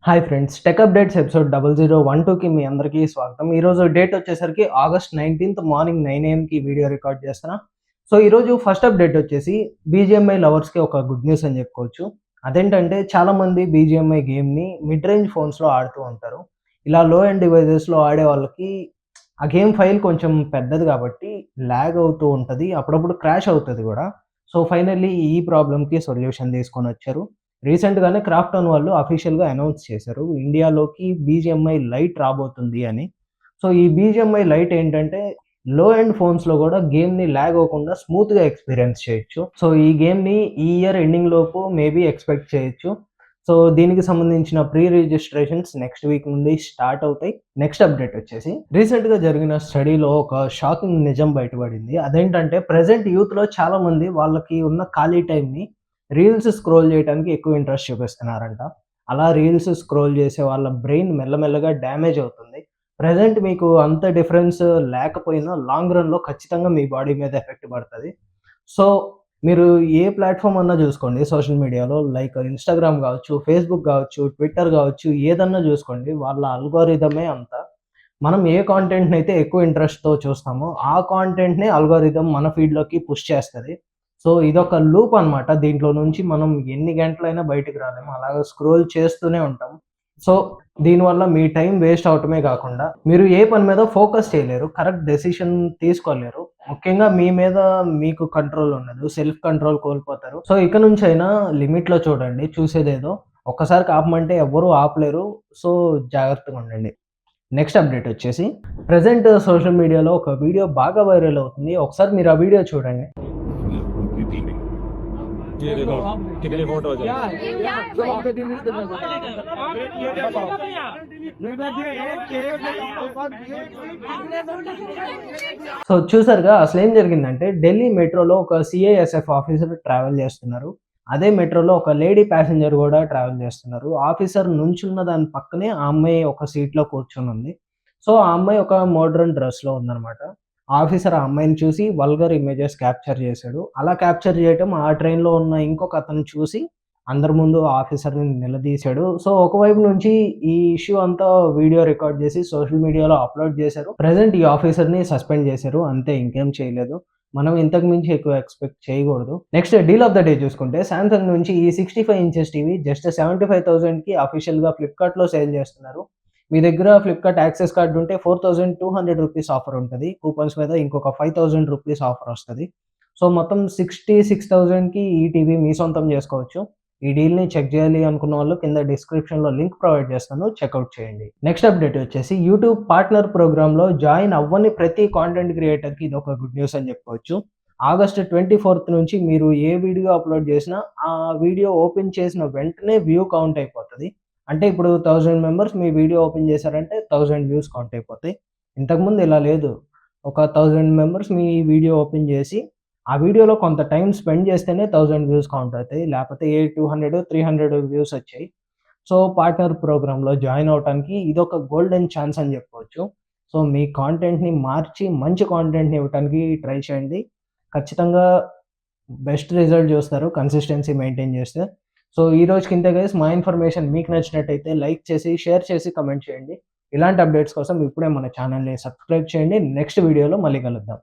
Hi friends, tech updates episode 0012కి మీ అందరికీ స్వాగతం. ఈరోజు డేట్ వచ్చేసరికి August 19th morning 9 AM video record చేస్తున్నా. సో ఈరోజు ఫస్ట్ అప్డేట్ వచ్చేసి బీజీఎంఐ లవర్స్‌కి ఒక గుడ్ న్యూస్ అని చెప్పుకోవచ్చు. అదేంటంటే చాలామంది బీజీఎంఐ గేమ్‌ని మిడ్ రేంజ్ ఫోన్స్‌లో ఆడుతూ ఉంటారు. ఇలా లో ఎండ్ డివైసెస్‌లో ఆడే వాళ్ళకి ఆ గేమ్ ఫైల్ కొంచెం పెద్దది కాబట్టి ల్యాగ్ అవుతూ ఉంటది. అప్పుడప్పుడు క్రాష్ అవుతది గూడా. సో ఫైనల్లీ ఈ ప్రాబ్లమ్‌కి సొల్యూషన్ తీసుకొనొచ్చారు. రీసెంట్‌గానే క్రాఫ్టన్ వాళ్ళు అఫీషియల్‌గా అనౌన్స్ చేశారు. ఇండియాలోకి బీజీఎంఐ లైట్ రాబోతుంది అని. సో, ఈ బీజీఎంఐ లైట్ ఏంటంటే, లో ఎండ్ ఫోన్స్‌లో గూడా గేమ్‌ని ల్యాగ్ అవ్వకుండా స్మూత్‌గా ఎక్స్‌పీరియన్స్ చేయొచ్చు. సో, ఈ గేమ్‌ని ఈ ఇయర్ ఎండింగ్ లోపు మేబీ ఎక్స్‌పెక్ట్ చేయొచ్చు. సో, దీనికి సంబంధించిన ప్రీ రిజిస్ట్రేషన్స్ నెక్స్ట్ వీక్ నుండి స్టార్ట్ అవుతాయి. నెక్స్ట్ అప్డేట్ వచ్చేసి రీసెంట్‌గా జరిగిన స్టడీలో ఒక షాకింగ్ నిజం బయటపడింది. అదేంటంటే, ప్రెజెంట్ యూత్‌లో చాలామంది వాళ్ళకి ఉన్న ఖాళీ టైమ్‌ని రీల్స్ స్క్రోల్ చేయడానికి ఎక్కువ ఇంట్రెస్ట్ చూపిస్తున్నారంట. అలా రీల్స్ స్క్రోల్ చేసే వాళ్ళ బ్రెయిన్ మెల్లమెల్లగా డ్యామేజ్ అవుతుంది. ప్రెజెంట్ మీకు అంత డిఫరెన్స్ లేకపోయినా లాంగ్ రన్‌లో ఖచ్చితంగా మీ బాడీ మీద ఎఫెక్ట్ పడతది. సో, మీరు ఏ ప్లాట్‌ఫార్మ్ అన్నా చూసుకోండి సోషల్ మీడియాలో లైక్ ఇన్‌స్టాగ్రామ్ గావచ్చు, ఫేస్‌బుక్ గావచ్చు, ట్విట్టర్ గావచ్చు ఏదన్నా చూసుకోండి. వాళ్ళ అల్గోరిథమే అంత. మనం ఏ కాంటెంట్‌నైతే ఎక్కువ ఇంట్రెస్ట్‌తో చూస్తామో, ఆ కాంటెంట్‌నే అల్గోరిథం మన ఫీడ్‌లోకి పుష్ చేస్తది. సో, ఇదొక లూప్ అనమాట. దీంట్లో నుంచి మనం ఎన్ని గంటలైనా బయటికి రాలేము. అలాగా స్క్రోల్ చేస్తూనే ఉంటాం. సో, దీనివల్ల మీ టైం వేస్ట్ అవ్వటమే గాకుండా, మీరు ఏ పని మీద ఫోకస్ చేయలేరు. కరెక్ట్ డెసిషన్ తీసుకోలేరు. ముఖ్యంగా మీ మీద మీకు కంట్రోల్ ఉండదు. సెల్ఫ్ కంట్రోల్ కోల్పోతారు. సో, ఇక నుంచైనా లిమిట్‌లో చూడండి చూసేదేదో. ఒక్కసారికి ఆపమంటే ఎవ్వరూ ఆపలేరు. సో, జాగ్రత్తగుండండి. నెక్స్ట్ అప్డేట్ వచ్చేసి, ప్రెజెంట్ సోషల్ మీడియాలో ఒక వీడియో బాగా వైరల్ అవుతుంది. ఒకసారి మీరు ఆ వీడియో చూడండి. ये देखो कितनी फोटो है సో, చూసారుగా అసలేం జరిగిందంటే, ఢిల్లీ మెట్రోలో ఒక సీఐఎస్ఎఫ్ ఆఫీసర్ ట్రావెల్ చేస్తున్నారు. అదే మెట్రోలో ఒక లేడీ ప్యాసింజర్ గూడా ట్రావెల్ చేస్తున్నారు. ఆఫీసర్ నుంచున్న దాని పక్కనే ఆ అమ్మాయి ఒక సీట్‌లో కూర్చొనుంది. సో, ఆ అమ్మాయి ఒక మోడ్రన్ డ్రెస్‌లో ఉందనమాట. ఆఫీసర్ ఆ అమ్మాయిని చూసి వల్గర్ ఇమేజెస్ క్యాప్చర్ చేశాడు. అలా క్యాప్చర్ చేయటం ఆ ట్రైన్‌లో ఉన్న ఇంకొక అతను చూసి అందరి ముందు ఆఫీసర్‌ని నిలదీశాడు. సో, ఒకవైపు నుంచి ఈ ఇష్యూ అంతా వీడియో రికార్డ్ చేసి సోషల్ మీడియాలో అప్‌లోడ్ చేశారు. ప్రెజెంట్ ఈ ఆఫీసర్‌ని సస్పెండ్ చేశారు. అంతే, ఇంకేం చేయలేదు. మనం ఇంతకు మించి ఎక్కువ ఎక్స్‌పెక్ట్ చేయకూడదు. Next deal of the day చూసుకుంటే సామ్‌సంగ్ నుంచి ఈ 65 ఇంచెస్ టీవీ జస్ట్ 75,000కి అఫీషియల్‌గా ఫ్లిప్‌కార్ట్‌లో సేల్ చేస్తున్నారు. మీ దగ్గర ఫ్లిప్‌కార్ట్ యాక్సెస్ కార్డ్ ఉంటే ₹4,200 ఆఫర్ ఉంటది. కూపన్స్ మీద ఇంకొక ₹5,000 ఆఫర్ వస్తది. సో, మొత్తం 66,000కి ఈ టీవీ మీ సొంతం చేసుకోవచ్చు. ఈ డీల్‌ని చెక్ చేయాలి అనుకున్న వాళ్ళు కింద డిస్క్రిప్షన్‌లో లింక్ ప్రొవైడ్ చేస్తాను. చెక్‌ఔట్ చేయండి. నెక్స్ట్ అప్డేట్ వచ్చేసి యూట్యూబ్ పార్ట్నర్ ప్రోగ్రామ్‌లో జాయిన్ అవ్వని ప్రతి కాంటెంట్ క్రియేటర్‌కి ఇదొక గుడ్ న్యూస్ అని చెప్పుకోవచ్చు. ఆగస్ట్ 24th నుంచి మీరు ఏ వీడియో అప్‌లోడ్ చేసినా ఆ వీడియో ఓపెన్ చేసిన వెంటనే వ్యూ కౌంట్ అయిపోతది. అంటే ఇప్పుడు 1000 మెంబర్స్ మీ వీడియో ఓపెన్ చేశారంటే 1000 వ్యూస్ కౌంట్ అయిపోతాయి. ఇంతకుముందు ఇలా లేదు. ఒక 1000 మెంబర్స్ మీ వీడియో ఓపెన్ చేసి, ఆ వీడియోలో కొంత టైమ్ స్పెండ్ చేస్తేనే 1000 వ్యూస్ కౌంట్ అవుతాయి. లేపోతే 200, 300 వ్యూస్ వచ్చాయి. సో, పార్ట్నర్ ప్రోగ్రామ్‌లో జాయిన్ అవ్వటానికి ఇదొక గోల్డెన్ ఛాన్స్ అని చెప్పుకోవచ్చు. సో, మీ కాంటెంట్‌ని మార్చి మంచి కాంటెంట్‌ని ఇవ్వటానికి ట్రై చేయండి. ఖచ్చితంగా బెస్ట్ రిజల్ట్ చూస్తారు కన్సిస్టెన్సీ మెయింటైన్ చేస్తే. సో, ఈ రోజుకి ఇంతే గైస్. మా ఇన్ఫర్మేషన్ మీకు నచ్చినట్టయితే లైక్ చేసి, షేర్ చేసి, కామెంట్ చేయండి. ఇలాంటి అప్డేట్స్ కోసం ఇప్పుడే మన ఛానెల్‌ని సబ్స్క్రైబ్ చేయండి. నెక్స్ట్ వీడియోలో మళ్ళీ కలుద్దాం.